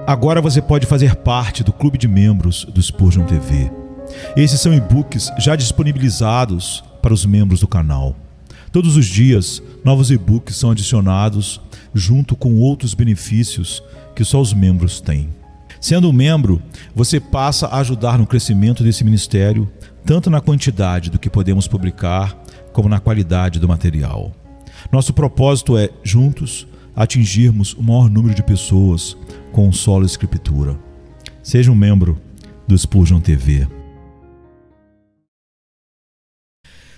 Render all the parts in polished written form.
Agora você pode fazer parte do clube de membros do Spurgeon TV. Esses são e-books já disponibilizados para os membros do canal. Todos os dias, novos e-books são adicionados junto com outros benefícios que só os membros têm. Sendo um membro, você passa a ajudar no crescimento desse ministério, tanto na quantidade do que podemos publicar, como na qualidade do material. Nosso propósito é, juntos, atingirmos o maior número de pessoas com solo escritura. Seja um membro do Spurgeon TV.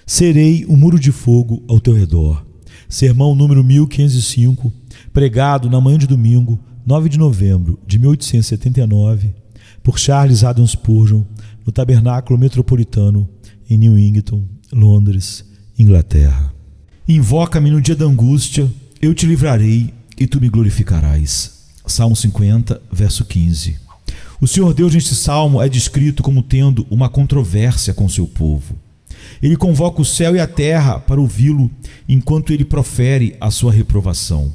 Serei um muro de fogo ao teu redor. Sermão número 1505, pregado na manhã de domingo, 9 de novembro de 1879, por Charles Haddon Spurgeon, no Tabernáculo Metropolitano, em Newington, Londres, Inglaterra. Invoca-me no dia da angústia, eu te livrarei e tu me glorificarás. Salmo 50, verso 15. O Senhor Deus neste salmo é descrito como tendo uma controvérsia com seu povo. Ele convoca o céu e a terra para ouvi-lo enquanto ele profere a sua reprovação.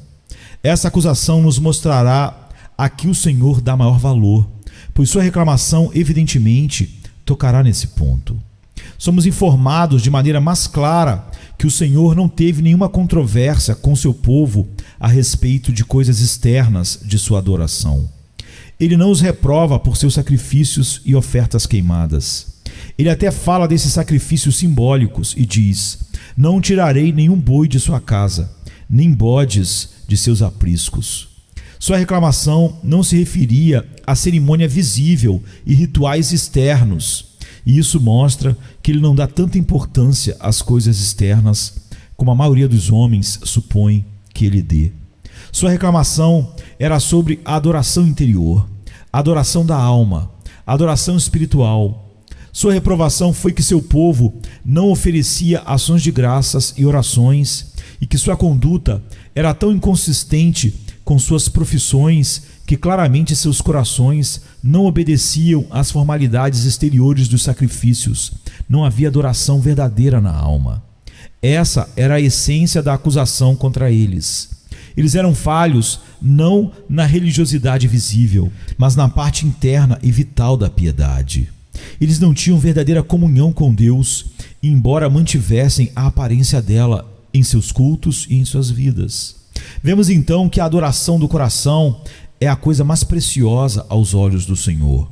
Essa acusação nos mostrará a que o Senhor dá maior valor, pois sua reclamação evidentemente tocará nesse ponto. Somos informados de maneira mais clara que o Senhor não teve nenhuma controvérsia com seu povo a respeito de coisas externas de sua adoração. Ele não os reprova por seus sacrifícios e ofertas queimadas. Ele até fala desses sacrifícios simbólicos e diz: não tirarei nenhum boi de sua casa, nem bodes de seus apriscos. Sua reclamação não se referia à cerimônia visível e rituais externos, e isso mostra que ele não dá tanta importância às coisas externas como a maioria dos homens supõe que ele dê. Sua reclamação era sobre a adoração interior, a adoração da alma, a adoração espiritual. Sua reprovação foi que seu povo não oferecia ações de graças e orações e que sua conduta era tão inconsistente com suas profissões que claramente seus corações não obedeciam às formalidades exteriores dos sacrifícios. Não havia adoração verdadeira na alma. Essa era a essência da acusação contra eles. Eles eram falhos não na religiosidade visível, mas na parte interna e vital da piedade. Eles não tinham verdadeira comunhão com Deus, embora mantivessem a aparência dela em seus cultos e em suas vidas. Vemos então que a adoração do coração é a coisa mais preciosa aos olhos do Senhor.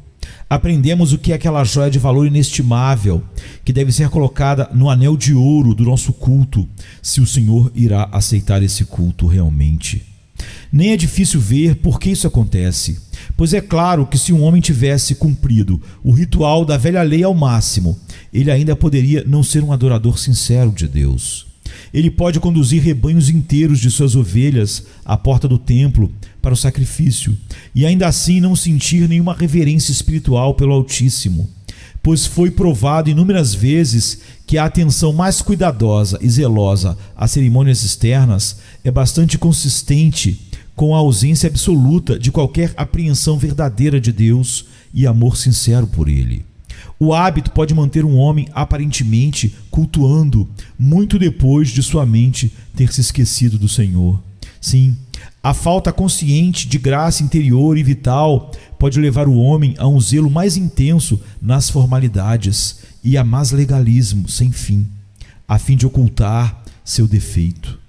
Aprendemos o que é aquela joia de valor inestimável que deve ser colocada no anel de ouro do nosso culto, se o Senhor irá aceitar esse culto realmente. Nem é difícil ver por que isso acontece, pois é claro que se um homem tivesse cumprido o ritual da velha lei ao máximo, ele ainda poderia não ser um adorador sincero de Deus. Ele pode conduzir rebanhos inteiros de suas ovelhas à porta do templo para o sacrifício e ainda assim não sentir nenhuma reverência espiritual pelo Altíssimo, pois foi provado inúmeras vezes que a atenção mais cuidadosa e zelosa às cerimônias externas é bastante consistente com a ausência absoluta de qualquer apreensão verdadeira de Deus e amor sincero por Ele. O hábito pode manter um homem aparentemente cultuando muito depois de sua mente ter se esquecido do Senhor. Sim, a falta consciente de graça interior e vital pode levar o homem a um zelo mais intenso nas formalidades e a mais legalismo sem fim, a fim de ocultar seu defeito.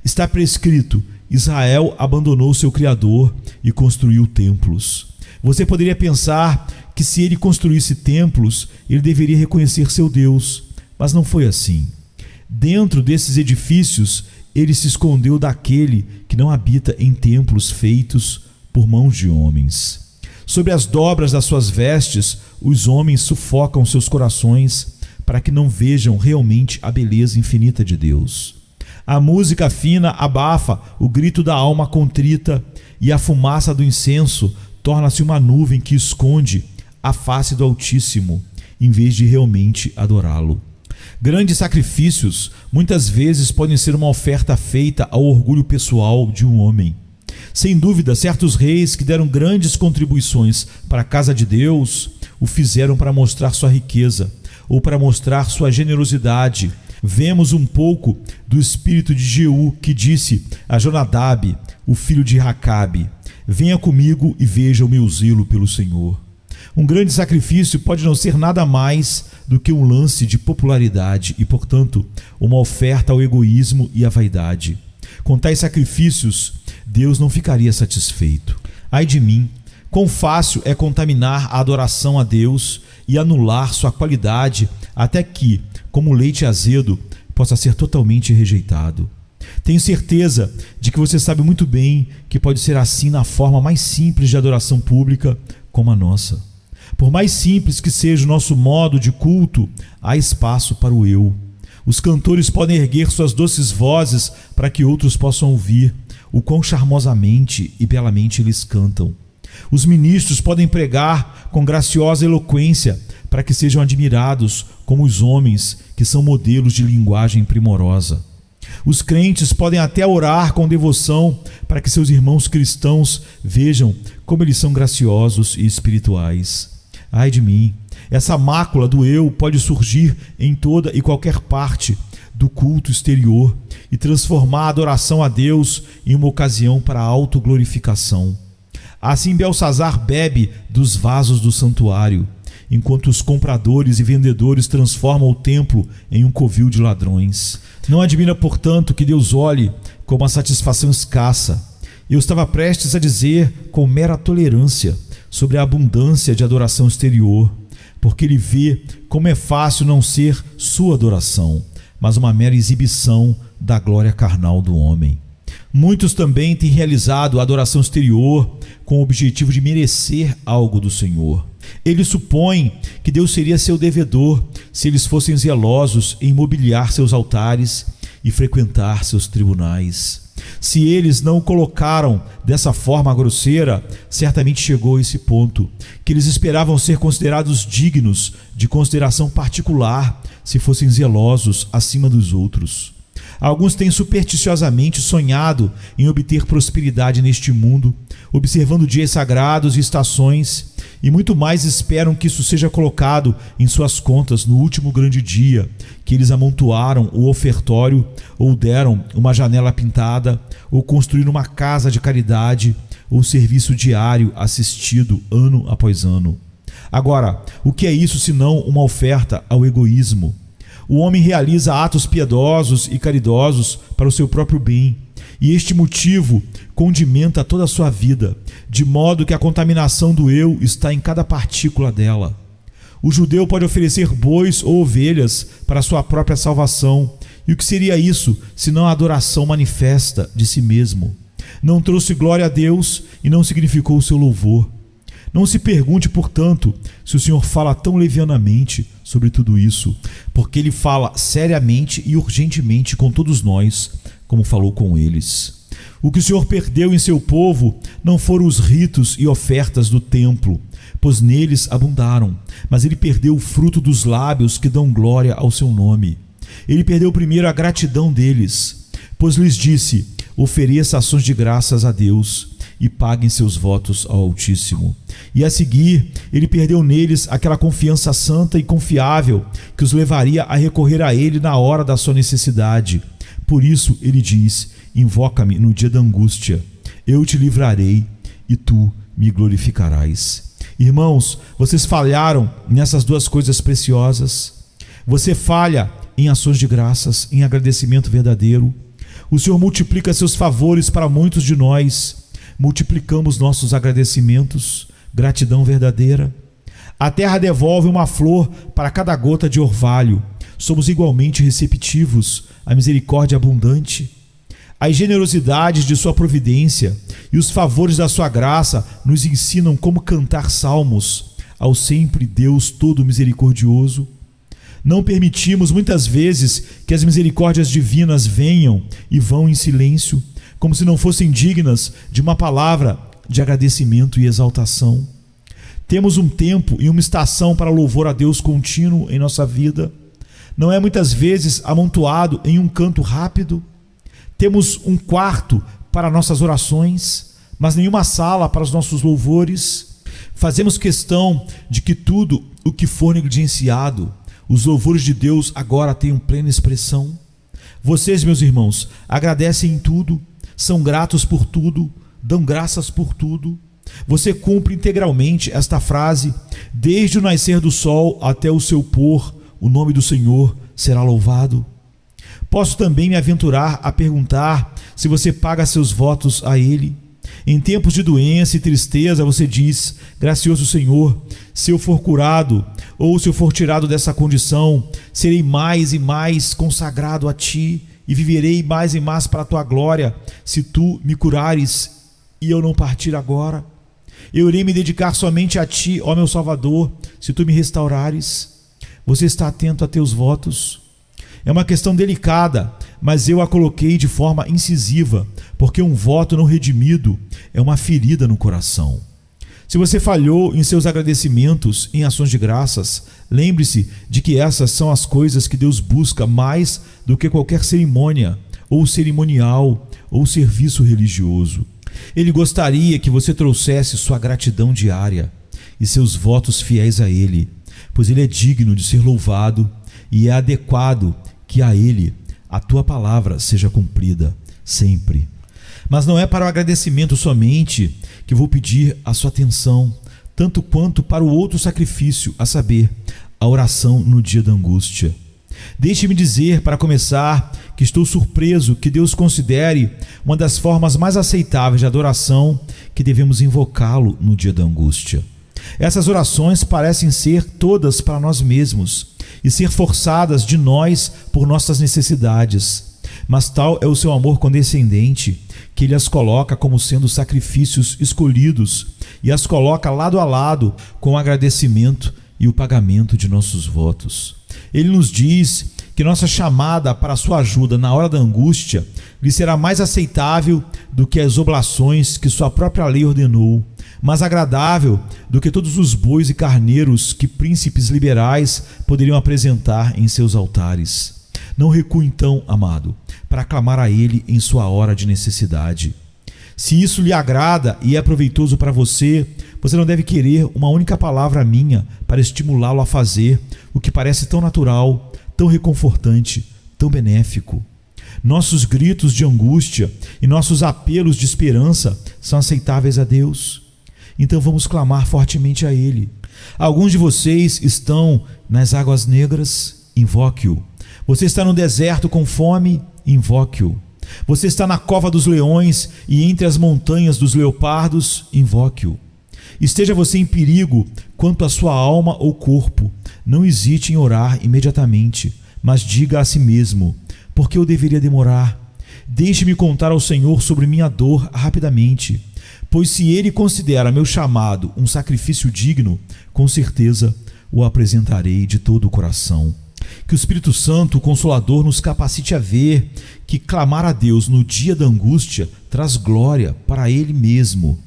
Está prescrito: Israel abandonou seu Criador e construiu templos. Você poderia pensar que se ele construísse templos, ele deveria reconhecer seu Deus, mas não foi assim. Dentro desses edifícios, ele se escondeu daquele que não habita em templos feitos por mãos de homens. Sobre as dobras das suas vestes, os homens sufocam seus corações para que não vejam realmente a beleza infinita de Deus. A música fina abafa o grito da alma contrita e a fumaça do incenso torna-se uma nuvem que esconde a face do Altíssimo, em vez de realmente adorá-lo. Grandes sacrifícios muitas vezes podem ser uma oferta feita ao orgulho pessoal de um homem. Sem dúvida, certos reis que deram grandes contribuições para a casa de Deus o fizeram para mostrar sua riqueza ou para mostrar sua generosidade. Vemos um pouco do espírito de Jeú, que disse a Jonadab, o filho de Racabe: venha comigo e veja o meu zelo pelo Senhor. Um grande sacrifício pode não ser nada mais do que um lance de popularidade e, portanto, uma oferta ao egoísmo e à vaidade. Com tais sacrifícios, Deus não ficaria satisfeito. Ai de mim, quão fácil é contaminar a adoração a Deus e anular sua qualidade até que, como leite azedo, possa ser totalmente rejeitado. Tenho certeza de que você sabe muito bem que pode ser assim na forma mais simples de adoração pública como a nossa. Por mais simples que seja o nosso modo de culto, há espaço para o eu. Os cantores podem erguer suas doces vozes para que outros possam ouvir o quão charmosamente e belamente eles cantam. Os ministros podem pregar com graciosa eloquência para que sejam admirados como os homens que são modelos de linguagem primorosa. Os crentes podem até orar com devoção para que seus irmãos cristãos vejam como eles são graciosos e espirituais. Ai de mim, essa mácula do eu pode surgir em toda e qualquer parte do culto exterior e transformar a adoração a Deus em uma ocasião para a autoglorificação. Assim Belsazar bebe dos vasos do santuário, enquanto os compradores e vendedores transformam o templo em um covil de ladrões. Não admira, portanto, que Deus olhe com uma satisfação escassa. Eu estava prestes a dizer com mera tolerância sobre a abundância de adoração exterior, porque Ele vê como é fácil não ser sua adoração, mas uma mera exibição da glória carnal do homem. Muitos também têm realizado a adoração exterior com o objetivo de merecer algo do Senhor. Eles supõem que Deus seria seu devedor se eles fossem zelosos em mobiliar seus altares e frequentar seus tribunais. Se eles não o colocaram dessa forma grosseira, certamente chegou a esse ponto, que eles esperavam ser considerados dignos de consideração particular se fossem zelosos acima dos outros. Alguns têm supersticiosamente sonhado em obter prosperidade neste mundo, observando dias sagrados e estações, e muito mais esperam que isso seja colocado em suas contas no último grande dia, que eles amontoaram o ofertório, ou deram uma janela pintada, ou construíram uma casa de caridade, ou serviço diário assistido ano após ano. Agora, o que é isso senão uma oferta ao egoísmo? O homem realiza atos piedosos e caridosos para o seu próprio bem, e este motivo condimenta toda a sua vida, de modo que a contaminação do eu está em cada partícula dela. O judeu pode oferecer bois ou ovelhas para a sua própria salvação, e o que seria isso, senão a adoração manifesta de si mesmo? Não trouxe glória a Deus e não significou o seu louvor. Não se pergunte, portanto, se o Senhor fala tão levianamente sobre tudo isso, porque Ele fala seriamente e urgentemente com todos nós, como falou com eles. O que o Senhor perdeu em seu povo não foram os ritos e ofertas do templo, pois neles abundaram, mas Ele perdeu o fruto dos lábios que dão glória ao seu nome. Ele perdeu primeiro a gratidão deles, pois lhes disse: ofereça ações de graças a Deus e paguem seus votos ao Altíssimo. E a seguir, ele perdeu neles aquela confiança santa e confiável que os levaria a recorrer a ele na hora da sua necessidade. Por isso ele diz: invoca-me no dia da angústia, eu te livrarei e tu me glorificarás. Irmãos, vocês falharam nessas duas coisas preciosas. Você falha em ações de graças, em agradecimento verdadeiro. O Senhor multiplica seus favores para muitos de nós. Multiplicamos nossos agradecimentos, gratidão verdadeira. A terra devolve uma flor para cada gota de orvalho. Somos igualmente receptivos à misericórdia abundante. As generosidades de sua providência e os favores da sua graça nos ensinam como cantar salmos ao sempre Deus todo misericordioso. Não permitimos muitas vezes que as misericórdias divinas venham e vão em silêncio, como se não fossem dignas de uma palavra de agradecimento e exaltação. Temos um tempo e uma estação para louvor a Deus contínuo em nossa vida. Não é muitas vezes amontoado em um canto rápido. Temos um quarto para nossas orações, mas nenhuma sala para os nossos louvores. Fazemos questão de que tudo o que for negligenciado, os louvores de Deus agora tenham plena expressão. Vocês, meus irmãos, agradecem em tudo, são gratos por tudo, dão graças por tudo. Você cumpre integralmente esta frase: desde o nascer do sol até o seu pôr, o nome do Senhor será louvado. Posso também me aventurar a perguntar se você paga seus votos a Ele. Em tempos de doença e tristeza, você diz: gracioso Senhor, se eu for curado ou se eu for tirado dessa condição, serei mais e mais consagrado a Ti e viverei mais e mais para a Tua glória, se Tu me curares e eu não partir agora. Eu irei me dedicar somente a Ti, ó meu Salvador, se Tu me restaurares. Você está atento a Teus votos? É uma questão delicada, mas eu a coloquei de forma incisiva, porque um voto não redimido é uma ferida no coração. Se você falhou em seus agradecimentos, em ações de graças, lembre-se de que essas são as coisas que Deus busca mais do que qualquer cerimônia, ou cerimonial, ou serviço religioso. Ele gostaria que você trouxesse sua gratidão diária e seus votos fiéis a Ele, pois Ele é digno de ser louvado e é adequado que a Ele a Tua palavra seja cumprida sempre. Mas não é para o agradecimento somente que vou pedir a sua atenção, tanto quanto para o outro sacrifício, a saber, a oração no dia da angústia. Deixe-me dizer, para começar, que estou surpreso que Deus considere uma das formas mais aceitáveis de adoração que devemos invocá-lo no dia da angústia. Essas orações parecem ser todas para nós mesmos e ser forçadas de nós por nossas necessidades, mas tal é o seu amor condescendente que Ele as coloca como sendo sacrifícios escolhidos e as coloca lado a lado com o agradecimento e o pagamento de nossos votos. Ele nos diz que nossa chamada para a sua ajuda na hora da angústia lhe será mais aceitável do que as oblações que sua própria lei ordenou, mais agradável do que todos os bois e carneiros que príncipes liberais poderiam apresentar em seus altares. Não recue então, amado, para clamar a Ele em sua hora de necessidade. Se isso lhe agrada e é proveitoso para você, você não deve querer uma única palavra minha para estimulá-lo a fazer o que parece tão natural, tão reconfortante, tão benéfico. Nossos gritos de angústia e nossos apelos de esperança são aceitáveis a Deus. Então vamos clamar fortemente a Ele. Alguns de vocês estão nas águas negras, invoque-o. Você está no deserto com fome, invoque-o. Você está na cova dos leões e entre as montanhas dos leopardos, invoque-o. Esteja você em perigo quanto à sua alma ou corpo, não hesite em orar imediatamente, mas diga a si mesmo: por que eu deveria demorar? Deixe-me contar ao Senhor sobre minha dor rapidamente, pois se Ele considera meu chamado um sacrifício digno, com certeza o apresentarei de todo o coração. Que o Espírito Santo, o Consolador, nos capacite a ver que clamar a Deus no dia da angústia traz glória para Ele mesmo.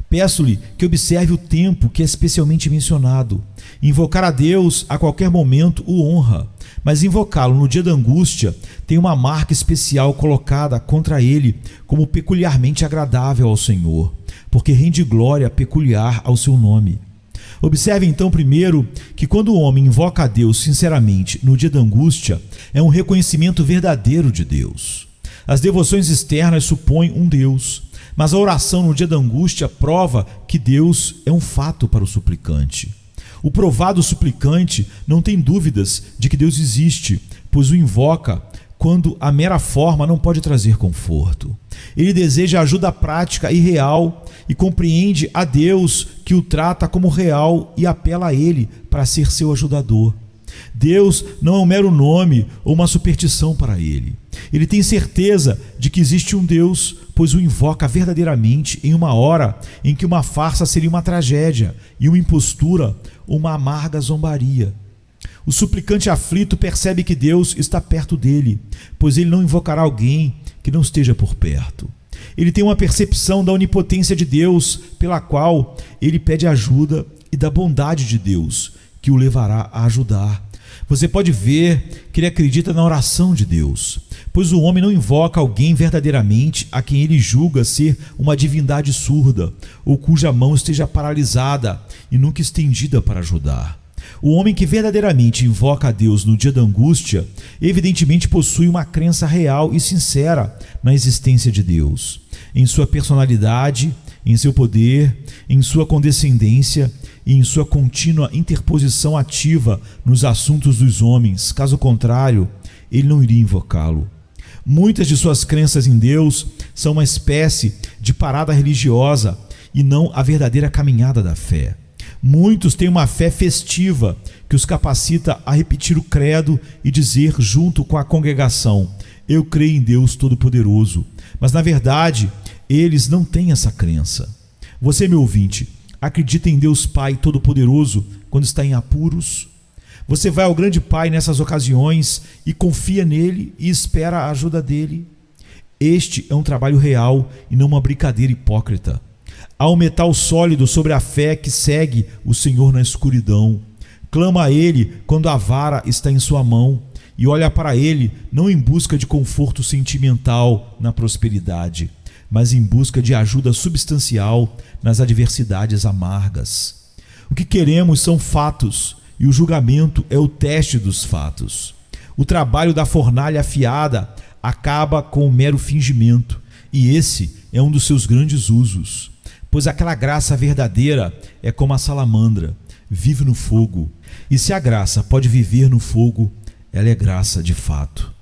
Peço-lhe que observe o tempo que é especialmente mencionado. Invocar a Deus a qualquer momento o honra, mas invocá-lo no dia da angústia tem uma marca especial colocada contra ele como peculiarmente agradável ao Senhor, porque rende glória peculiar ao seu nome. Observe então primeiro que quando o homem invoca a Deus sinceramente no dia da angústia, é um reconhecimento verdadeiro de Deus. As devoções externas supõem um Deus, mas a oração no dia da angústia prova que Deus é um fato para o suplicante. O provado suplicante não tem dúvidas de que Deus existe, pois o invoca quando a mera forma não pode trazer conforto. Ele deseja ajuda prática e real e compreende a Deus que o trata como real e apela a Ele para ser seu ajudador. Deus não é um mero nome ou uma superstição para ele. Ele tem certeza de que existe um Deus, pois o invoca verdadeiramente em uma hora em que uma farsa seria uma tragédia e uma impostura uma amarga zombaria. O suplicante aflito percebe que Deus está perto dele, pois ele não invocará alguém que não esteja por perto. Ele tem uma percepção da onipotência de Deus, pela qual ele pede ajuda, e da bondade de Deus, que o levará a ajudar. Você pode ver que ele acredita na oração de Deus, pois o homem não invoca alguém verdadeiramente a quem ele julga ser uma divindade surda, ou cuja mão esteja paralisada e nunca estendida para ajudar. O homem que verdadeiramente invoca a Deus no dia da angústia, evidentemente possui uma crença real e sincera na existência de Deus. em sua personalidade, em seu poder, em sua condescendência e em sua contínua interposição ativa nos assuntos dos homens. Caso contrário, ele não iria invocá-lo. Muitas de suas crenças em Deus são uma espécie de parada religiosa e não a verdadeira caminhada da fé. Muitos têm uma fé festiva que os capacita a repetir o credo e dizer junto com a congregação: eu creio em Deus Todo-Poderoso. Mas na verdade, eles não têm essa crença. Você, meu ouvinte, acredita em Deus Pai Todo-Poderoso quando está em apuros? Você vai ao grande Pai nessas ocasiões e confia nele e espera a ajuda dele? Este é um trabalho real e não uma brincadeira hipócrita. Há um metal sólido sobre a fé que segue o Senhor na escuridão. Clama a Ele quando a vara está em sua mão e olha para Ele não em busca de conforto sentimental na prosperidade, mas em busca de ajuda substancial nas adversidades amargas. O que queremos são fatos e o julgamento é o teste dos fatos. O trabalho da fornalha afiada acaba com o mero fingimento e esse é um dos seus grandes usos. Pois aquela graça verdadeira é como a salamandra, vive no fogo. E se a graça pode viver no fogo, ela é graça de fato.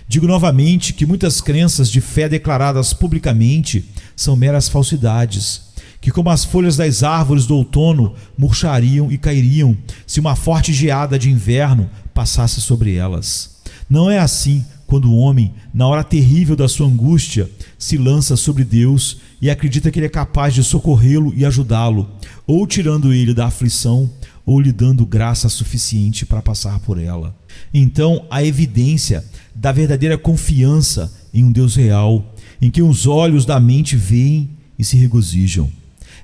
Digo novamente que muitas crenças de fé declaradas publicamente são meras falsidades, que como as folhas das árvores do outono murchariam e cairiam se uma forte geada de inverno passasse sobre elas. Não é assim quando o homem, na hora terrível da sua angústia, se lança sobre Deus e acredita que Ele é capaz de socorrê-lo e ajudá-lo, ou tirando ele da aflição, ou lhe dando graça suficiente para passar por ela. Então, a evidência da verdadeira confiança em um Deus real, em que os olhos da mente veem e se regozijam.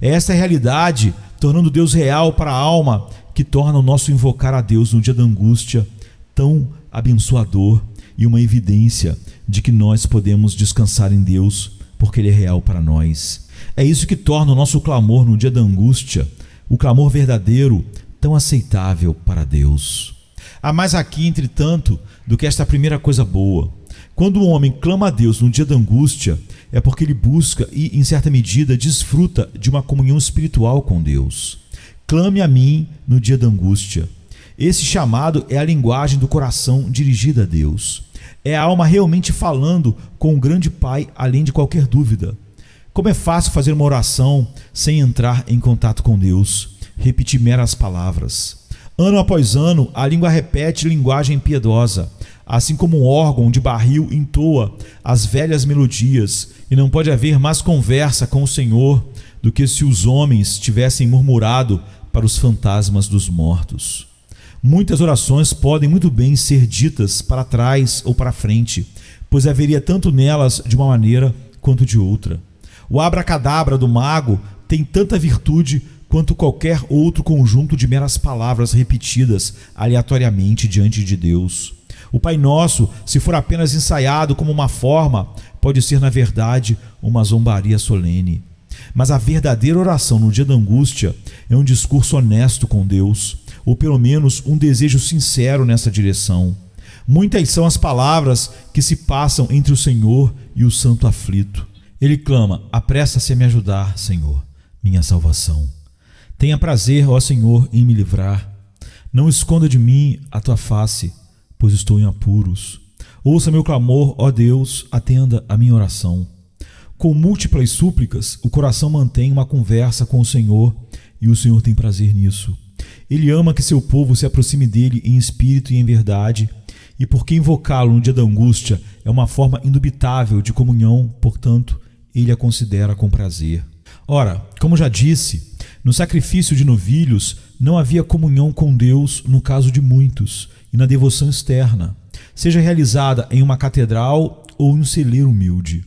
É essa a realidade, tornando Deus real para a alma, que torna o nosso invocar a Deus no dia da angústia tão abençoador e uma evidência de que nós podemos descansar em Deus, porque Ele é real para nós. É isso que torna o nosso clamor no dia da angústia, o clamor verdadeiro, tão aceitável para Deus. Há mais aqui, entretanto, do que esta primeira coisa boa. Quando o homem clama a Deus no dia da angústia, é porque ele busca e, em certa medida, desfruta de uma comunhão espiritual com Deus. Clame a mim no dia da angústia. Esse chamado é a linguagem do coração dirigida a Deus. É a alma realmente falando com o grande Pai, além de qualquer dúvida. Como é fácil fazer uma oração sem entrar em contato com Deus, repetir meras palavras. Ano após ano, a língua repete linguagem piedosa, assim como um órgão de barril entoa as velhas melodias, e não pode haver mais conversa com o Senhor do que se os homens tivessem murmurado para os fantasmas dos mortos. Muitas orações podem muito bem ser ditas para trás ou para frente, pois haveria tanto nelas de uma maneira quanto de outra. O abracadabra do mago tem tanta virtude quanto qualquer outro conjunto de meras palavras repetidas aleatoriamente diante de Deus. O Pai Nosso, se for apenas ensaiado como uma forma, pode ser, na verdade, uma zombaria solene. Mas a verdadeira oração no dia da angústia é um discurso honesto com Deus, ou pelo menos um desejo sincero nessa direção. Muitas são as palavras que se passam entre o Senhor e o santo aflito. Ele clama: apressa-se a me ajudar, Senhor, minha salvação. Tenha prazer, ó Senhor, em me livrar. Não esconda de mim a tua face, pois estou em apuros. Ouça meu clamor, ó Deus, atenda a minha oração. Com múltiplas súplicas, o coração mantém uma conversa com o Senhor, e o Senhor tem prazer nisso. Ele ama que seu povo se aproxime dele em espírito e em verdade, e porque invocá-lo no dia da angústia é uma forma indubitável de comunhão, portanto, ele a considera com prazer. Ora, como já disse, no sacrifício de novilhos não havia comunhão com Deus no caso de muitos, e na devoção externa, seja realizada em uma catedral ou em um celeiro humilde.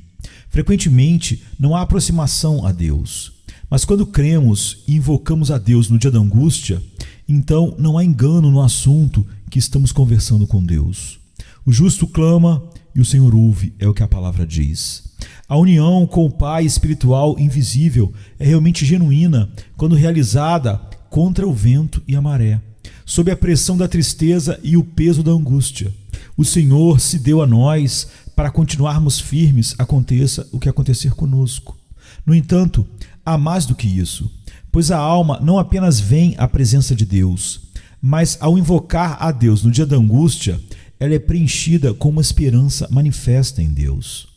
Frequentemente não há aproximação a Deus, mas quando cremos e invocamos a Deus no dia da angústia, então não há engano no assunto que estamos conversando com Deus. O justo clama e o Senhor ouve, é o que a palavra diz. A união com o Pai espiritual invisível é realmente genuína quando realizada contra o vento e a maré, sob a pressão da tristeza e o peso da angústia. O Senhor se deu a nós para continuarmos firmes, aconteça o que acontecer conosco. No entanto, há mais do que isso, pois a alma não apenas vem à presença de Deus, mas ao invocar a Deus no dia da angústia, ela é preenchida com uma esperança manifesta em Deus.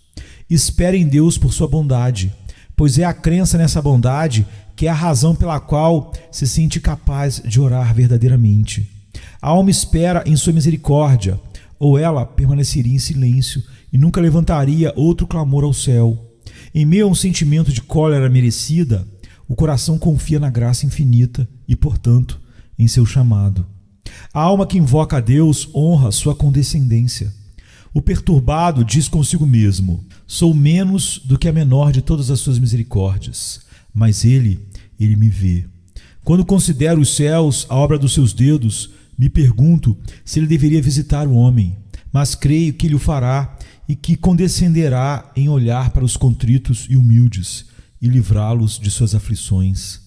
Espere em Deus por sua bondade, pois é a crença nessa bondade que é a razão pela qual se sente capaz de orar verdadeiramente. A alma espera em sua misericórdia, ou ela permaneceria em silêncio e nunca levantaria outro clamor ao céu. Em meio a um sentimento de cólera merecida, o coração confia na graça infinita e, portanto, em seu chamado. A alma que invoca a Deus honra sua condescendência. O perturbado diz consigo mesmo: sou menos do que a menor de todas as suas misericórdias, mas ele me vê. Quando considero os céus, a obra dos seus dedos, me pergunto se ele deveria visitar o homem, mas creio que ele o fará e que condescenderá em olhar para os contritos e humildes e livrá-los de suas aflições.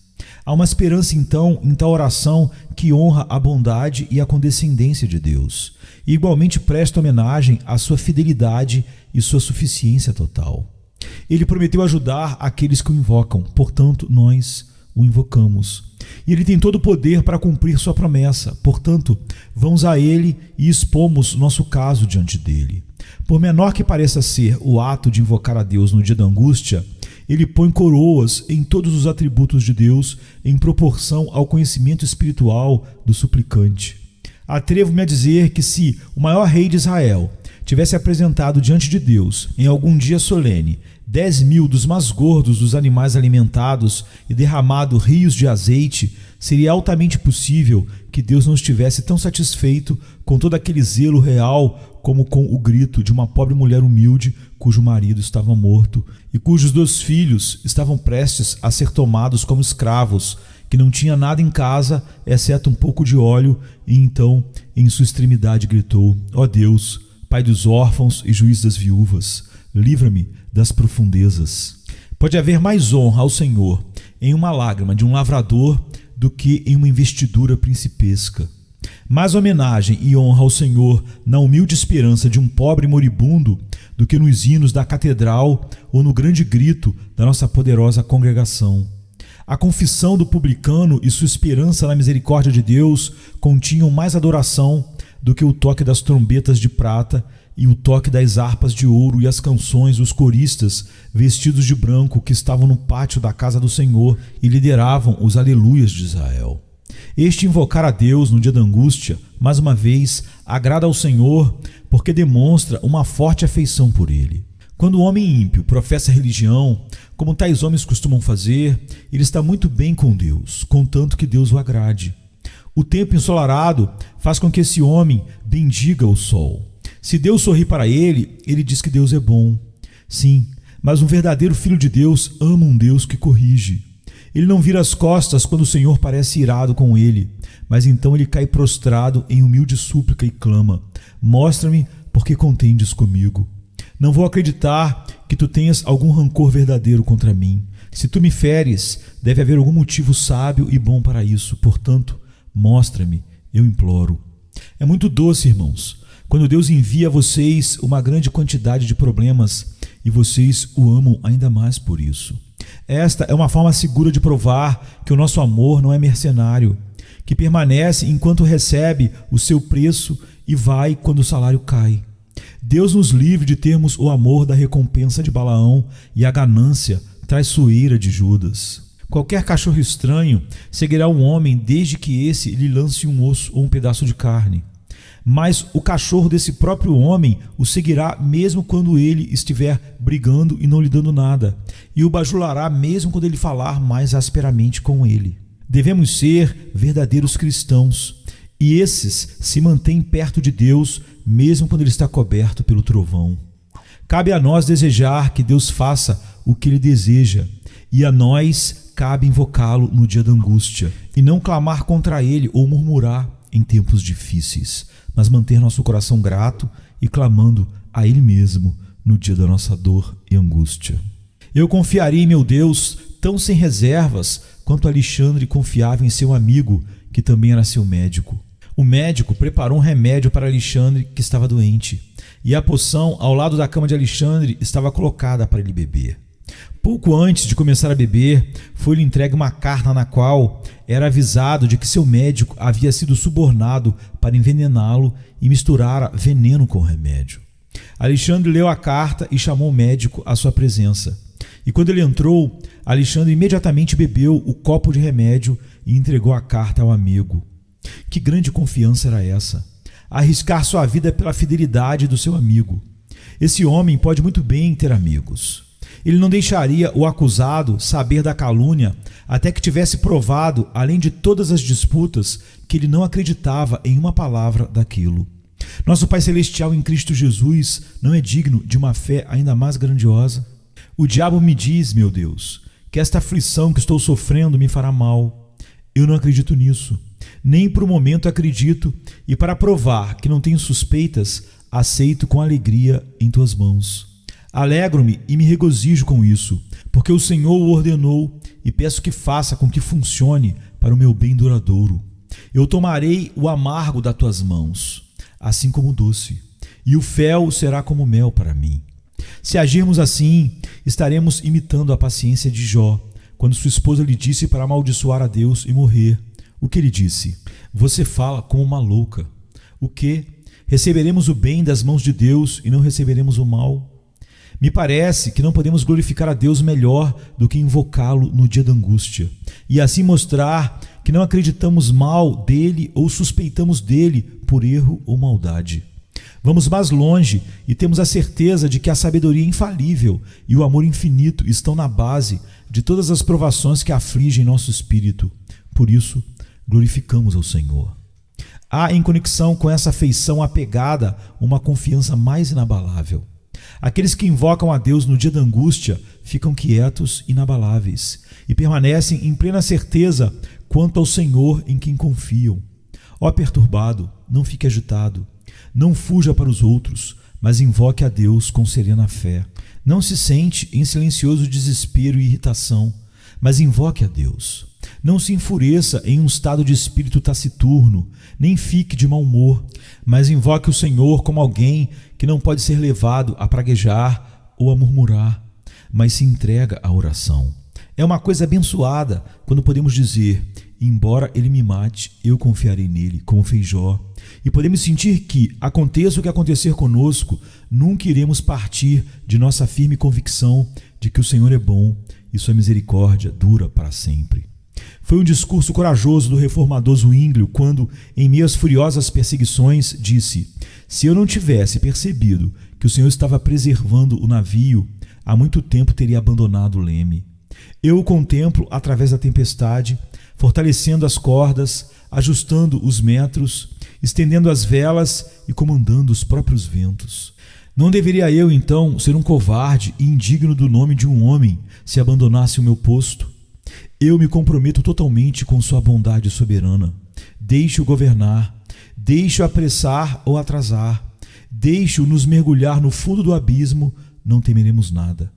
Há uma esperança então em tal oração que honra a bondade e a condescendência de Deus, e igualmente presta homenagem à sua fidelidade e sua suficiência total. Ele prometeu ajudar aqueles que o invocam, portanto nós o invocamos. E ele tem todo o poder para cumprir sua promessa, portanto vamos a ele e expomos nosso caso diante dele. Por menor que pareça ser o ato de invocar a Deus no dia da angústia, ele põe coroas em todos os atributos de Deus em proporção ao conhecimento espiritual do suplicante. Atrevo-me a dizer que se o maior rei de Israel tivesse apresentado diante de Deus, em algum dia solene, 10.000 dos mais gordos dos animais alimentados e derramado rios de azeite, seria altamente possível que Deus não estivesse tão satisfeito com todo aquele zelo real como com o grito de uma pobre mulher humilde cujo marido estava morto e cujos 2 filhos estavam prestes a ser tomados como escravos, que não tinha nada em casa, exceto um pouco de óleo, e então, em sua extremidade, gritou: ó Deus, Pai dos órfãos e juiz das viúvas, livra-me das profundezas. Pode haver mais honra ao Senhor em uma lágrima de um lavrador do que em uma investidura principesca. Mais homenagem e honra ao Senhor na humilde esperança de um pobre moribundo do que nos hinos da catedral ou no grande grito da nossa poderosa congregação. A confissão do publicano e sua esperança na misericórdia de Deus continham mais adoração do que o toque das trombetas de prata e o toque das harpas de ouro e as canções dos coristas vestidos de branco que estavam no pátio da casa do Senhor e lideravam os aleluias de Israel. Este invocar a Deus no dia da angústia, mais uma vez, agrada ao Senhor porque demonstra uma forte afeição por Ele. Quando o homem ímpio professa religião, como tais homens costumam fazer, ele está muito bem com Deus, contanto que Deus o agrade. O tempo ensolarado faz com que esse homem bendiga o sol. Se Deus sorri para ele, ele diz que Deus é bom. Sim, mas um verdadeiro filho de Deus ama um Deus que corrige. Ele não vira as costas quando o Senhor parece irado com ele, mas então ele cai prostrado em humilde súplica e clama: mostra-me porque contendes comigo. Não vou acreditar que tu tenhas algum rancor verdadeiro contra mim. Se tu me feres, deve haver algum motivo sábio e bom para isso. Portanto, mostra-me, eu imploro. É muito doce, irmãos, quando Deus envia a vocês uma grande quantidade de problemas e vocês o amam ainda mais por isso. Esta é uma forma segura de provar que o nosso amor não é mercenário, que permanece enquanto recebe o seu preço e vai quando o salário cai. Deus nos livre de termos o amor da recompensa de Balaão e a ganância traiçoeira de Judas. Qualquer cachorro estranho seguirá um homem desde que esse lhe lance um osso ou um pedaço de carne. Mas o cachorro desse próprio homem o seguirá mesmo quando ele estiver brigando e não lhe dando nada, e o bajulará mesmo quando ele falar mais asperamente com ele. Devemos ser verdadeiros cristãos, e esses se mantêm perto de Deus mesmo quando ele está coberto pelo trovão. Cabe a nós desejar que Deus faça o que ele deseja, e a nós cabe invocá-lo no dia da angústia, e não clamar contra ele ou murmurar em tempos difíceis, mas manter nosso coração grato e clamando a ele mesmo no dia da nossa dor e angústia. Eu confiaria em meu Deus tão sem reservas quanto Alexandre confiava em seu amigo, que também era seu médico. O médico preparou um remédio para Alexandre, que estava doente, e a poção ao lado da cama de Alexandre estava colocada para ele beber. Pouco antes de começar a beber, foi-lhe entregue uma carta na qual era avisado de que seu médico havia sido subornado para envenená-lo e misturar veneno com o remédio. Alexandre leu a carta e chamou o médico à sua presença. E quando ele entrou, Alexandre imediatamente bebeu o copo de remédio e entregou a carta ao amigo. Que grande confiança era essa? Arriscar sua vida pela fidelidade do seu amigo. Esse homem pode muito bem ter amigos. Ele não deixaria o acusado saber da calúnia até que tivesse provado, além de todas as disputas, que ele não acreditava em uma palavra daquilo. Nosso Pai Celestial em Cristo Jesus não é digno de uma fé ainda mais grandiosa? O diabo me diz, meu Deus, que esta aflição que estou sofrendo me fará mal. Eu não acredito nisso. Nem por um momento acredito, e para provar que não tenho suspeitas, aceito com alegria em tuas mãos. Alegro-me e me regozijo com isso, porque o Senhor o ordenou e peço que faça com que funcione para o meu bem duradouro. Eu tomarei o amargo das tuas mãos, assim como o doce, e o fel será como mel para mim. Se agirmos assim, estaremos imitando a paciência de Jó, quando sua esposa lhe disse para amaldiçoar a Deus e morrer. O que ele disse? Você fala como uma louca. O que? Receberemos o bem das mãos de Deus e não receberemos o mal? Me parece que não podemos glorificar a Deus melhor do que invocá-lo no dia da angústia, e assim mostrar que não acreditamos mal dele ou suspeitamos dele por erro ou maldade. Vamos mais longe e temos a certeza de que a sabedoria infalível e o amor infinito estão na base de todas as provações que afligem nosso espírito. Por isso, glorificamos ao Senhor. Há em conexão com essa afeição apegada uma confiança mais inabalável. Aqueles que invocam a Deus no dia da angústia ficam quietos, inabaláveis, e permanecem em plena certeza quanto ao Senhor em quem confiam. Ó perturbado, não fique agitado, não fuja para os outros, mas invoque a Deus com serena fé. Não se sente em silencioso desespero e irritação, mas invoque a Deus. Não se enfureça em um estado de espírito taciturno, nem fique de mau humor, mas invoque o Senhor como alguém que não pode ser levado a praguejar ou a murmurar, mas se entrega à oração. É uma coisa abençoada quando podemos dizer: embora ele me mate, eu confiarei nele, como fez Jó. E podemos sentir que, aconteça o que acontecer conosco, nunca iremos partir de nossa firme convicção de que o Senhor é bom e sua misericórdia dura para sempre. Foi um discurso corajoso do reformador Zwinglio quando, em meio às furiosas perseguições, disse: se eu não tivesse percebido que o Senhor estava preservando o navio, há muito tempo teria abandonado o leme. Eu o contemplo através da tempestade, fortalecendo as cordas, ajustando os metros, estendendo as velas e comandando os próprios ventos. Não deveria eu, então, ser um covarde e indigno do nome de um homem se abandonasse o meu posto? Eu me comprometo totalmente com sua bondade soberana. Deixe-o governar, deixe-o apressar ou atrasar, deixe-o nos mergulhar no fundo do abismo, não temeremos nada.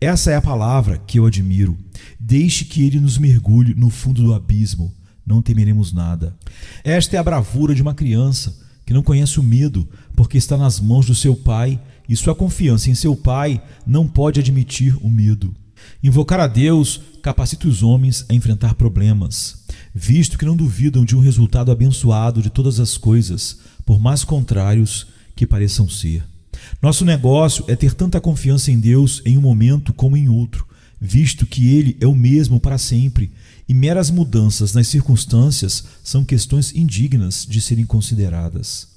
Essa é a palavra que eu admiro. Deixe que ele nos mergulhe no fundo do abismo, não temeremos nada. Esta é a bravura de uma criança que não conhece o medo, porque está nas mãos do seu pai, e sua confiança em seu pai não pode admitir o medo. Invocar a Deus capacita os homens a enfrentar problemas, visto que não duvidam de um resultado abençoado de todas as coisas, por mais contrários que pareçam ser. Nosso negócio é ter tanta confiança em Deus em um momento como em outro, visto que Ele é o mesmo para sempre, e meras mudanças nas circunstâncias são questões indignas de serem consideradas.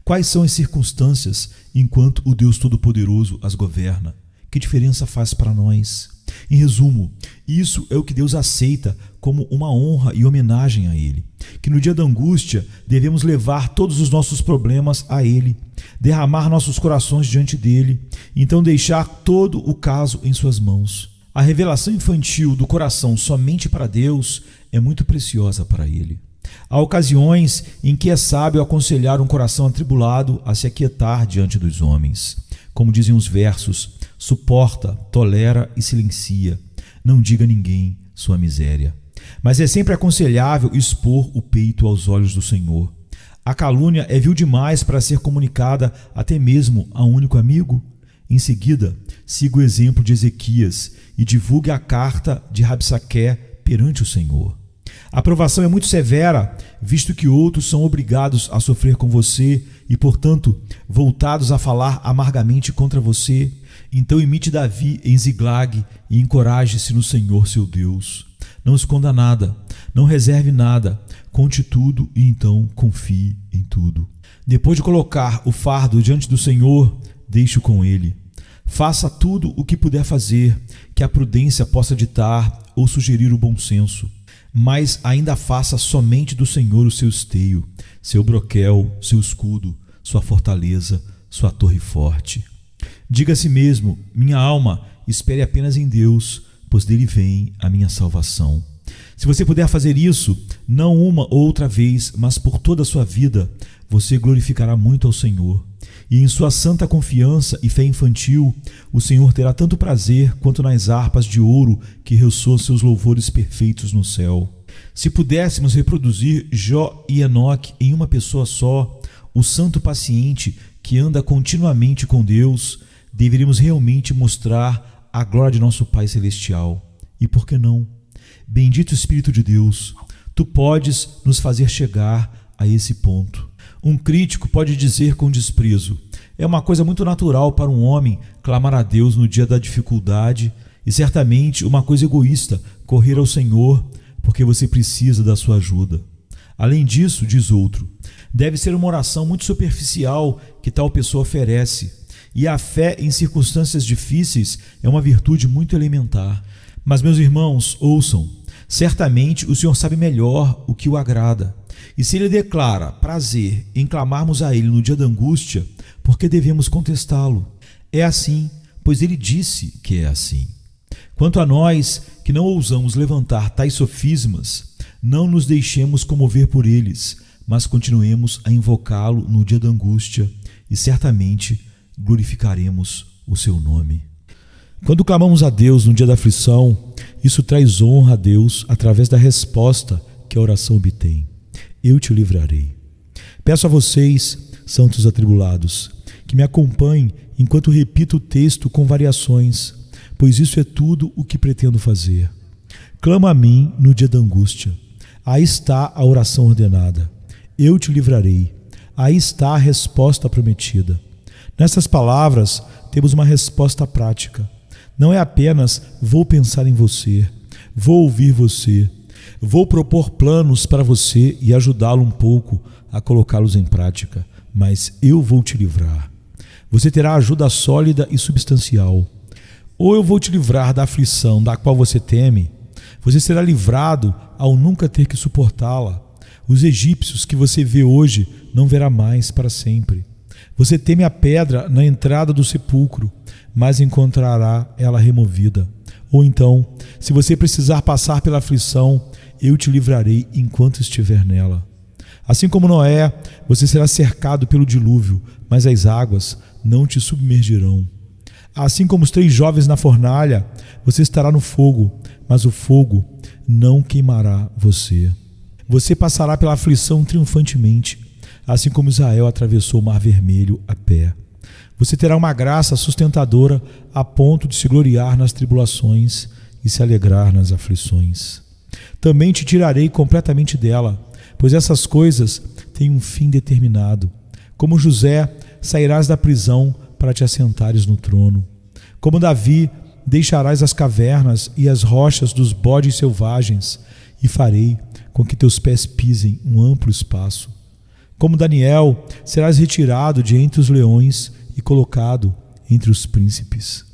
Quais são as circunstâncias enquanto o Deus Todo-Poderoso as governa? Que diferença faz para nós? Em resumo, isso é o que Deus aceita como uma honra e homenagem a Ele, que no dia da angústia devemos levar todos os nossos problemas a Ele, derramar nossos corações diante dEle, então deixar todo o caso em suas mãos. A revelação infantil do coração somente para Deus é muito preciosa para Ele. Há ocasiões em que é sábio aconselhar um coração atribulado a se aquietar diante dos homens. Como dizem os versos: suporta, tolera e silencia, não diga a ninguém sua miséria. Mas é sempre aconselhável expor o peito aos olhos do Senhor. A calúnia é vil demais para ser comunicada até mesmo a um único amigo? Em seguida, siga o exemplo de Ezequias e divulgue a carta de Rabsaque perante o Senhor. A provação é muito severa, visto que outros são obrigados a sofrer com você e, portanto, voltados a falar amargamente contra você. Então imite Davi em Ziglag e encoraje-se no Senhor seu Deus. Não esconda nada, não reserve nada, conte tudo e então confie em tudo. Depois de colocar o fardo diante do Senhor, deixe-o com Ele. Faça tudo o que puder fazer, que a prudência possa ditar ou sugerir o bom senso. Mas ainda faça somente do Senhor o seu esteio, seu broquel, seu escudo, sua fortaleza, sua torre forte. Diga a si mesmo: minha alma, espere apenas em Deus, pois dele vem a minha salvação. Se você puder fazer isso, não uma ou outra vez, mas por toda a sua vida, você glorificará muito ao Senhor. E em sua santa confiança e fé infantil, o Senhor terá tanto prazer quanto nas harpas de ouro que ressoam seus louvores perfeitos no céu. Se pudéssemos reproduzir Jó e Enoque em uma pessoa só, o santo paciente que anda continuamente com Deus, deveríamos realmente mostrar a glória de nosso Pai Celestial. E por que não? Bendito Espírito de Deus, tu podes nos fazer chegar a esse ponto. Um crítico pode dizer com desprezo: é uma coisa muito natural para um homem clamar a Deus no dia da dificuldade e certamente uma coisa egoísta correr ao Senhor porque você precisa da sua ajuda. Além disso, diz outro, deve ser uma oração muito superficial que tal pessoa oferece, e a fé em circunstâncias difíceis é uma virtude muito elementar. Mas, meus irmãos, ouçam, certamente o Senhor sabe melhor o que o agrada. E se Ele declara prazer em clamarmos a Ele no dia da angústia, por que devemos contestá-lo? É assim, pois Ele disse que é assim. Quanto a nós, que não ousamos levantar tais sofismas, não nos deixemos comover por eles, mas continuemos a invocá-lo no dia da angústia e certamente glorificaremos o seu nome. Quando clamamos a Deus no dia da aflição, isso traz honra a Deus através da resposta que a oração obtém. Eu te livrarei. Peço a vocês, santos atribulados, que me acompanhem enquanto repito o texto com variações, pois isso é tudo o que pretendo fazer. Clama a mim no dia da angústia. Aí está a oração ordenada. Eu te livrarei. Aí está a resposta prometida. Nessas palavras, temos uma resposta prática. Não é apenas vou pensar em você, vou ouvir você, vou propor planos para você e ajudá-lo um pouco a colocá-los em prática, mas eu vou te livrar. Você terá ajuda sólida e substancial. Ou eu vou te livrar da aflição da qual você teme, você será livrado ao nunca ter que suportá-la. Os egípcios que você vê hoje não verá mais para sempre. Você teme a pedra na entrada do sepulcro, mas encontrará ela removida. Ou então, se você precisar passar pela aflição, eu te livrarei enquanto estiver nela. Assim como Noé, você será cercado pelo dilúvio, mas as águas não te submergirão. Assim como os 3 jovens na fornalha, você estará no fogo, mas o fogo não queimará você. Você passará pela aflição triunfantemente, assim como Israel atravessou o Mar Vermelho a pé. Você terá uma graça sustentadora a ponto de se gloriar nas tribulações e se alegrar nas aflições. Também te tirarei completamente dela, pois essas coisas têm um fim determinado. Como José, sairás da prisão para te assentares no trono. Como Davi, deixarás as cavernas e as rochas dos bodes selvagens, e farei com que teus pés pisem um amplo espaço. Como Daniel, serás retirado de entre os leões e colocado entre os príncipes.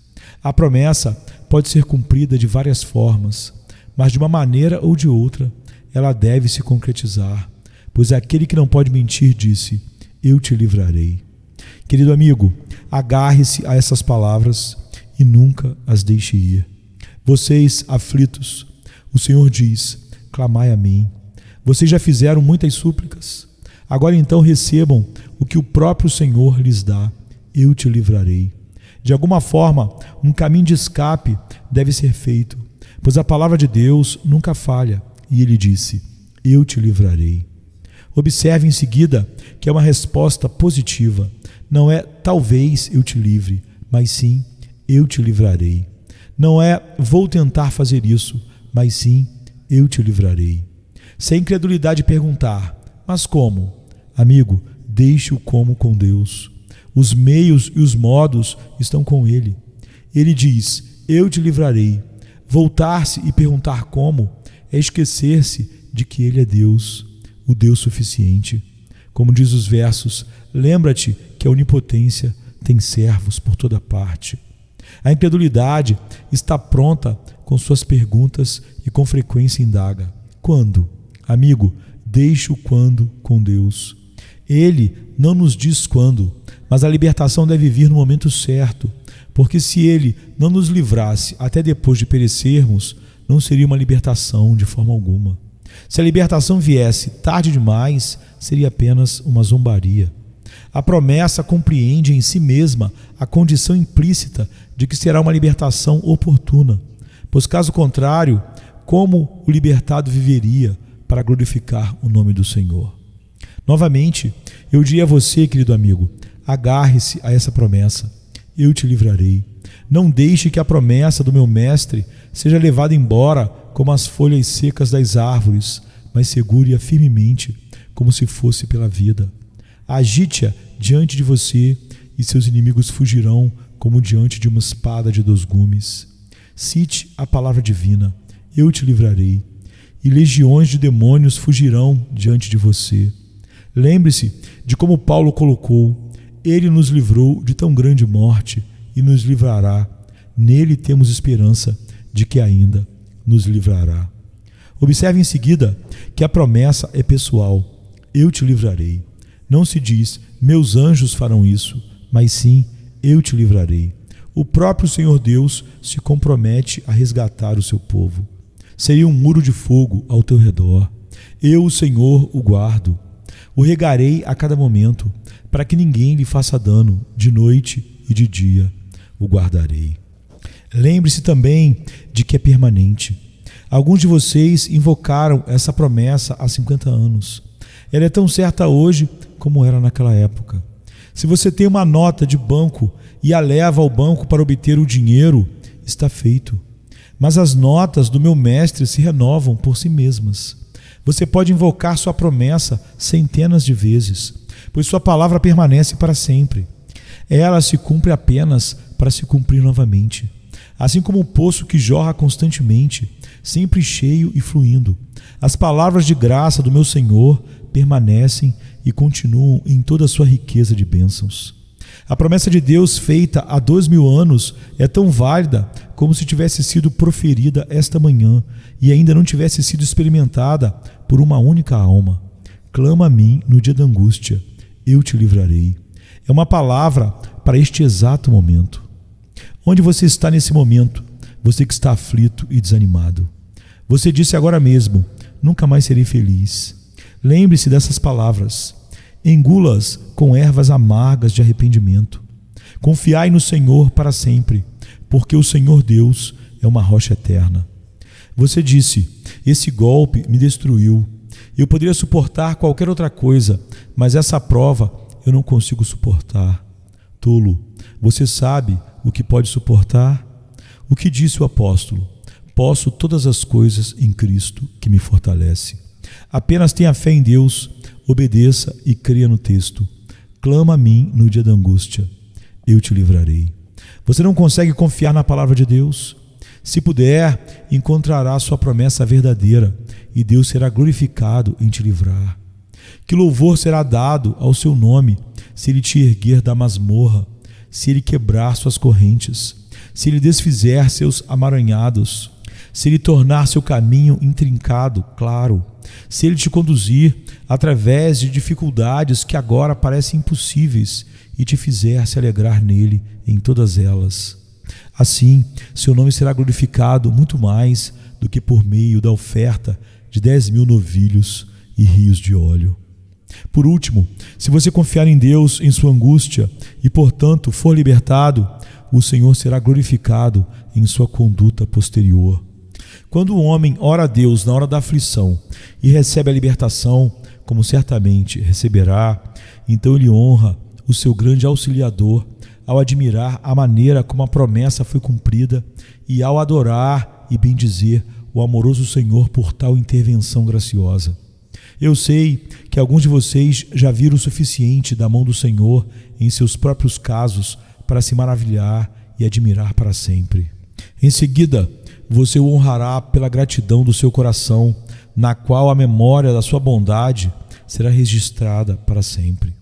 A promessa pode ser cumprida de várias formas, mas de uma maneira ou de outra, ela deve se concretizar, pois aquele que não pode mentir disse: eu te livrarei. Querido amigo, agarre-se a essas palavras e nunca as deixe ir. Vocês, aflitos, o Senhor diz: clamai a mim. Vocês já fizeram muitas súplicas. Agora então recebam o que o próprio Senhor lhes dá. Eu te livrarei. De alguma forma, um caminho de escape deve ser feito, pois a palavra de Deus nunca falha. E ele disse: eu te livrarei. Observe em seguida que é uma resposta positiva. Não é talvez eu te livre, mas sim eu te livrarei. Não é vou tentar fazer isso, mas sim eu te livrarei. Se a incredulidade perguntar, mas como? Amigo, deixe o como com Deus. Os meios e os modos estão com Ele. Ele diz, eu te livrarei. Voltar-se e perguntar como é esquecer-se de que Ele é Deus, o Deus suficiente. Como diz os versos, lembra-te que a onipotência tem servos por toda parte. A incredulidade está pronta com suas perguntas e com frequência indaga. Quando? Amigo, deixe o quando com Deus. Ele não nos diz quando, mas a libertação deve vir no momento certo, porque se Ele não nos livrasse até depois de perecermos, não seria uma libertação de forma alguma. Se a libertação viesse tarde demais, seria apenas uma zombaria. A promessa compreende em si mesma a condição implícita de que será uma libertação oportuna, pois caso contrário, como o libertado viveria para glorificar o nome do Senhor? Novamente, eu diria a você, querido amigo, agarre-se a essa promessa. Eu te livrarei. Não deixe que a promessa do meu mestre seja levada embora como as folhas secas das árvores, mas segure-a firmemente, como se fosse pela vida. Agite-a diante de você e seus inimigos fugirão como diante de uma espada de 2 gumes. Cite a palavra divina, eu te livrarei, e legiões de demônios fugirão diante de você. Lembre-se de como Paulo colocou, ele nos livrou de tão grande morte e nos livrará. Nele temos esperança de que ainda nos livrará. Observe em seguida que a promessa é pessoal, eu te livrarei. Não se diz, meus anjos farão isso, mas sim, eu te livrarei. O próprio Senhor Deus se compromete a resgatar o seu povo. Seria um muro de fogo ao teu redor. Eu, o Senhor, o guardo. O regarei a cada momento, para que ninguém lhe faça dano, de noite e de dia o guardarei. Lembre-se também de que é permanente. Alguns de vocês invocaram essa promessa há 50 anos. Ela é tão certa hoje como era naquela época. Se você tem uma nota de banco e a leva ao banco para obter o dinheiro, está feito. Mas as notas do meu mestre se renovam por si mesmas. Você pode invocar sua promessa centenas de vezes, pois sua palavra permanece para sempre. Ela se cumpre apenas para se cumprir novamente. Assim como o poço que jorra constantemente, sempre cheio e fluindo. As palavras de graça do meu Senhor permanecem e continuam em toda a sua riqueza de bênçãos. A promessa de Deus feita há 2000 anos é tão válida como se tivesse sido proferida esta manhã e ainda não tivesse sido experimentada por uma única alma. Clama a mim no dia da angústia, eu te livrarei. É uma palavra para este exato momento. Onde você está nesse momento, você que está aflito e desanimado? Você disse agora mesmo, nunca mais serei feliz. Lembre-se dessas palavras. Engula-as com ervas amargas de arrependimento. Confiai no Senhor para sempre, porque o Senhor Deus é uma rocha eterna. Você disse, esse golpe me destruiu. Eu poderia suportar qualquer outra coisa, mas essa prova eu não consigo suportar. Tolo, você sabe o que pode suportar? O que disse o apóstolo? Posso todas as coisas em Cristo que me fortalece. Apenas tenha fé em Deus, obedeça e creia no texto. Clama a mim no dia da angústia, eu te livrarei. Você não consegue confiar na palavra de Deus? Se puder, encontrará sua promessa verdadeira e Deus será glorificado em te livrar. Que louvor será dado ao seu nome se ele te erguer da masmorra, se ele quebrar suas correntes, se ele desfizer seus amaranhados, se ele tornar seu caminho intrincado, claro, se ele te conduzir através de dificuldades que agora parecem impossíveis e te fizer se alegrar nele em todas elas. Assim, seu nome será glorificado muito mais do que por meio da oferta de 10.000 novilhos e rios de óleo. Por último, se você confiar em Deus em sua angústia e, portanto, for libertado, o Senhor será glorificado em sua conduta posterior. Quando o homem ora a Deus na hora da aflição e recebe a libertação, como certamente receberá, então ele honra o seu grande auxiliador ao admirar a maneira como a promessa foi cumprida e ao adorar e bendizer o amoroso Senhor por tal intervenção graciosa. Eu sei que alguns de vocês já viram o suficiente da mão do Senhor em seus próprios casos para se maravilhar e admirar para sempre. Em seguida, você o honrará pela gratidão do seu coração, na qual a memória da sua bondade será registrada para sempre.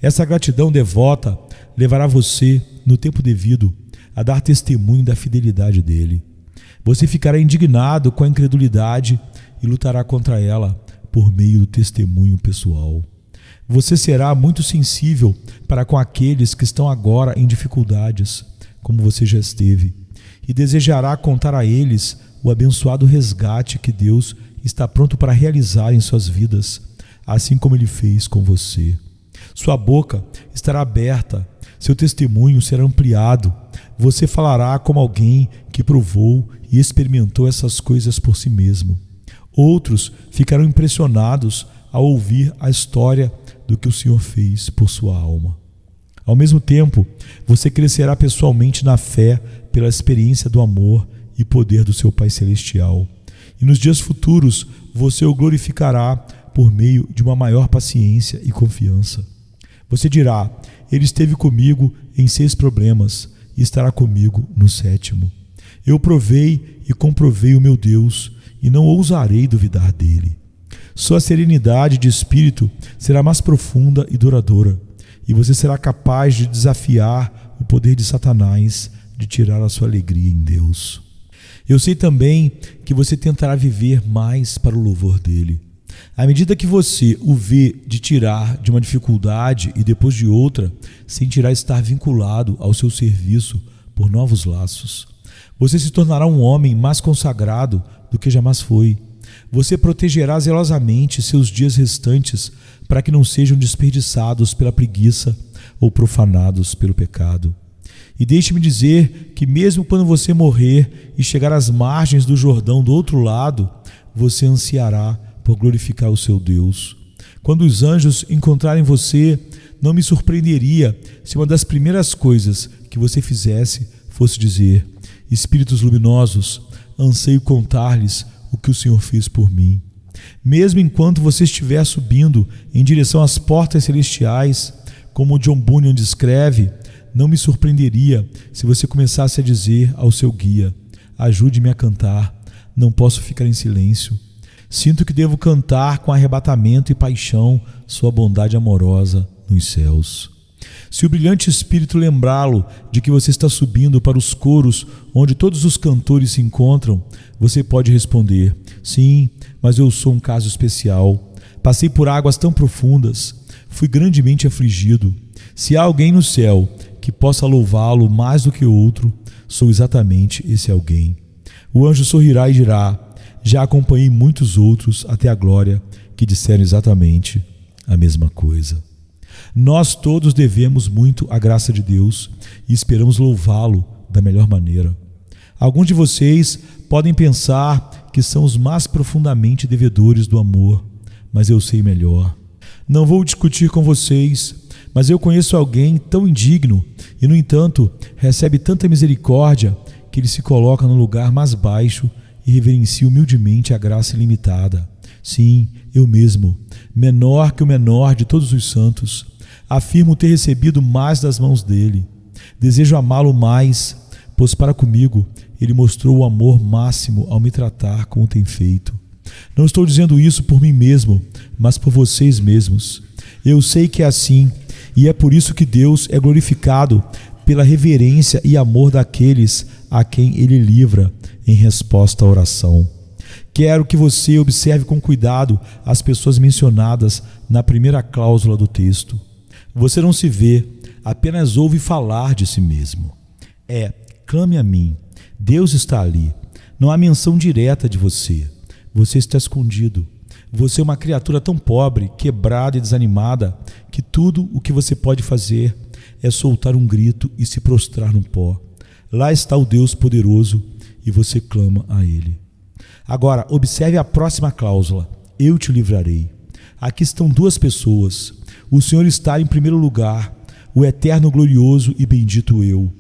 Essa gratidão devota levará você, no tempo devido, a dar testemunho da fidelidade dele. Você ficará indignado com a incredulidade e lutará contra ela por meio do testemunho pessoal. Você será muito sensível para com aqueles que estão agora em dificuldades, como você já esteve, e desejará contar a eles o abençoado resgate que Deus está pronto para realizar em suas vidas, assim como ele fez com você. Sua boca estará aberta, seu testemunho será ampliado, você falará como alguém que provou e experimentou essas coisas por si mesmo. Outros ficarão impressionados ao ouvir a história do que o Senhor fez por sua alma. Ao mesmo tempo, você crescerá pessoalmente na fé pela experiência do amor e poder do seu Pai Celestial. E nos dias futuros, você o glorificará por meio de uma maior paciência e confiança. Você dirá: ele esteve comigo em 6 problemas e estará comigo no 7º. Eu provei e comprovei o meu Deus e não ousarei duvidar dele. Sua serenidade de espírito será mais profunda e duradoura, e você será capaz de desafiar o poder de Satanás de tirar a sua alegria em Deus. Eu sei também que você tentará viver mais para o louvor dele. À medida que você o vê de tirar de uma dificuldade e depois de outra, sentirá estar vinculado ao seu serviço por novos laços. Você se tornará um homem mais consagrado do que jamais foi. Você protegerá zelosamente seus dias restantes para que não sejam desperdiçados pela preguiça ou profanados pelo pecado. E deixe-me dizer que mesmo quando você morrer e chegar às margens do Jordão do outro lado, você ansiará por glorificar o seu Deus. Quando os anjos encontrarem você, não me surpreenderia se uma das primeiras coisas que você fizesse fosse dizer: Espíritos luminosos, anseio contar-lhes o que o Senhor fez por mim. Mesmo enquanto você estiver subindo em direção às portas celestiais, como John Bunyan descreve, não me surpreenderia se você começasse a dizer ao seu guia: ajude-me a cantar, não posso ficar em silêncio. Sinto que devo cantar com arrebatamento e paixão sua bondade amorosa nos céus. Se o brilhante Espírito lembrá-lo de que você está subindo para os coros onde todos os cantores se encontram, você pode responder: sim, mas eu sou um caso especial. Passei por águas tão profundas, fui grandemente afligido. Se há alguém no céu que possa louvá-lo mais do que outro, sou exatamente esse alguém. O anjo sorrirá e dirá: já acompanhei muitos outros até a glória que disseram exatamente a mesma coisa. Nós todos devemos muito à graça de Deus e esperamos louvá-lo da melhor maneira. Alguns de vocês podem pensar que são os mais profundamente devedores do amor, mas eu sei melhor. Não vou discutir com vocês, mas eu conheço alguém tão indigno e, no entanto, recebe tanta misericórdia que ele se coloca no lugar mais baixo e reverencia humildemente a graça ilimitada. Sim, eu mesmo, menor que o menor de todos os santos, afirmo ter recebido mais das mãos dele. Desejo amá-lo mais, pois para comigo ele mostrou o amor máximo ao me tratar como tem feito. Não estou dizendo isso por mim mesmo, mas por vocês mesmos. Eu sei que é assim, e é por isso que Deus é glorificado pela reverência e amor daqueles a quem ele livra em resposta à oração. Quero que você observe com cuidado as pessoas mencionadas na primeira cláusula do texto. Você não se vê, apenas ouve falar de si mesmo. Clame a mim. Deus está ali. Não há menção direta de você. Você está escondido. Você é uma criatura tão pobre, quebrada e desanimada, que tudo o que você pode fazer é soltar um grito e se prostrar no pó. Lá está o Deus poderoso e você clama a Ele. Agora, observe a próxima cláusula: eu te livrarei. Aqui estão duas pessoas. O Senhor está em primeiro lugar, o eterno, glorioso e bendito eu.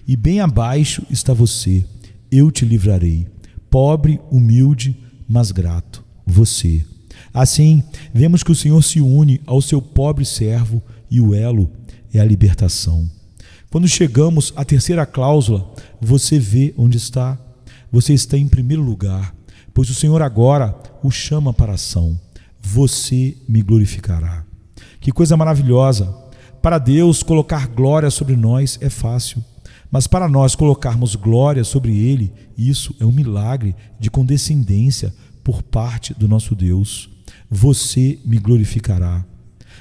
E bem abaixo está você. Eu te livrarei. Pobre, humilde, mas grato. Você. Assim, vemos que o Senhor se une ao seu pobre servo e o elo é a libertação. Quando chegamos à terceira cláusula, você vê onde está. Você está em primeiro lugar, pois o Senhor agora o chama para a ação. Você me glorificará. Que coisa maravilhosa! Para Deus, colocar glória sobre nós é fácil, mas para nós colocarmos glória sobre Ele, isso é um milagre de condescendência por parte do nosso Deus. Você me glorificará.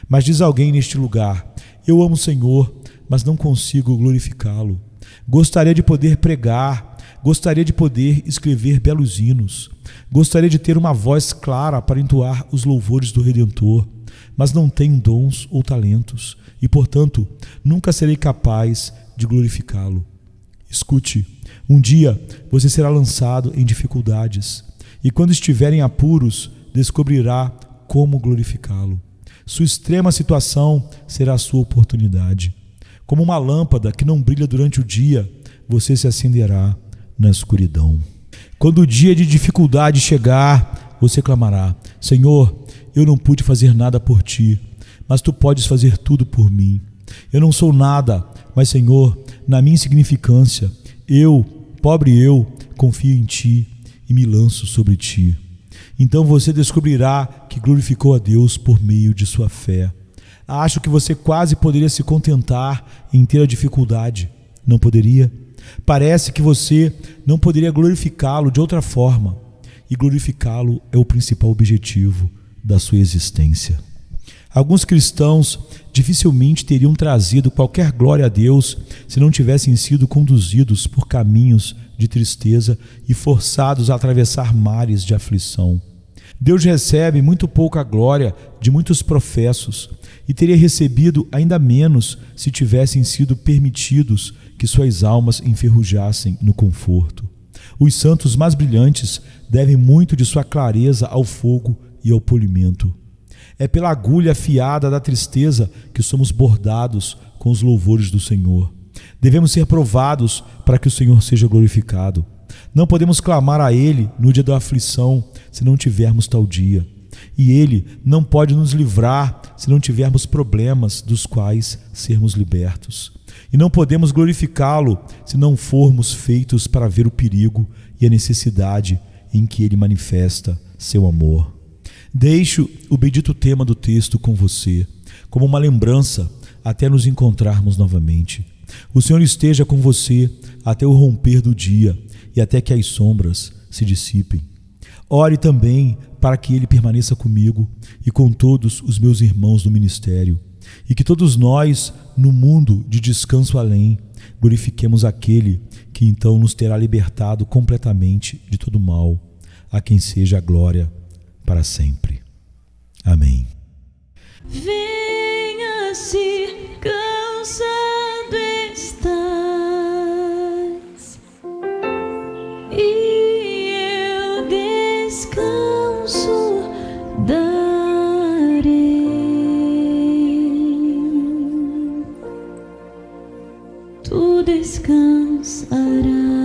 Mas diz alguém neste lugar: eu amo o Senhor, mas não consigo glorificá-lo. Gostaria de poder pregar, gostaria de poder escrever belos hinos, gostaria de ter uma voz clara para entoar os louvores do Redentor, mas não tenho dons ou talentos e, portanto, nunca serei capaz de glorificá-lo. Escute, um dia você será lançado em dificuldades e, quando estiver em apuros, descobrirá como glorificá-lo. Sua extrema situação será a sua oportunidade. Como uma lâmpada que não brilha durante o dia, você se acenderá na escuridão. Quando o dia de dificuldade chegar, você clamará: Senhor, eu não pude fazer nada por ti, mas tu podes fazer tudo por mim. Eu não sou nada, mas, Senhor, na minha insignificância, pobre eu, confio em ti e me lanço sobre ti. Então você descobrirá que glorificou a Deus por meio de sua fé. Acho que você quase poderia se contentar em ter a dificuldade. Não poderia? Parece que você não poderia glorificá-lo de outra forma. E glorificá-lo é o principal objetivo da sua existência. Alguns cristãos dificilmente teriam trazido qualquer glória a Deus se não tivessem sido conduzidos por caminhos de tristeza e forçados a atravessar mares de aflição. Deus recebe muito pouca glória de muitos professos e teria recebido ainda menos se tivessem sido permitidos que suas almas enferrujassem no conforto. Os santos mais brilhantes devem muito de sua clareza ao fogo e ao polimento. É pela agulha afiada da tristeza que somos bordados com os louvores do Senhor. Devemos ser provados para que o Senhor seja glorificado. Não podemos clamar a Ele no dia da aflição se não tivermos tal dia. E Ele não pode nos livrar se não tivermos problemas dos quais sermos libertos. E não podemos glorificá-lo se não formos feitos para ver o perigo e a necessidade em que Ele manifesta seu amor. Deixo o bendito tema do texto com você, como uma lembrança até nos encontrarmos novamente. O Senhor esteja com você até o romper do dia e até que as sombras se dissipem. Ore também para que Ele permaneça comigo e com todos os meus irmãos do ministério, e que todos nós, no mundo de descanso além, glorifiquemos aquele que então nos terá libertado completamente de todo mal, a quem seja a glória para sempre. Amém. Venha se cansado estás, e eu descanso darei. Tu descansarás.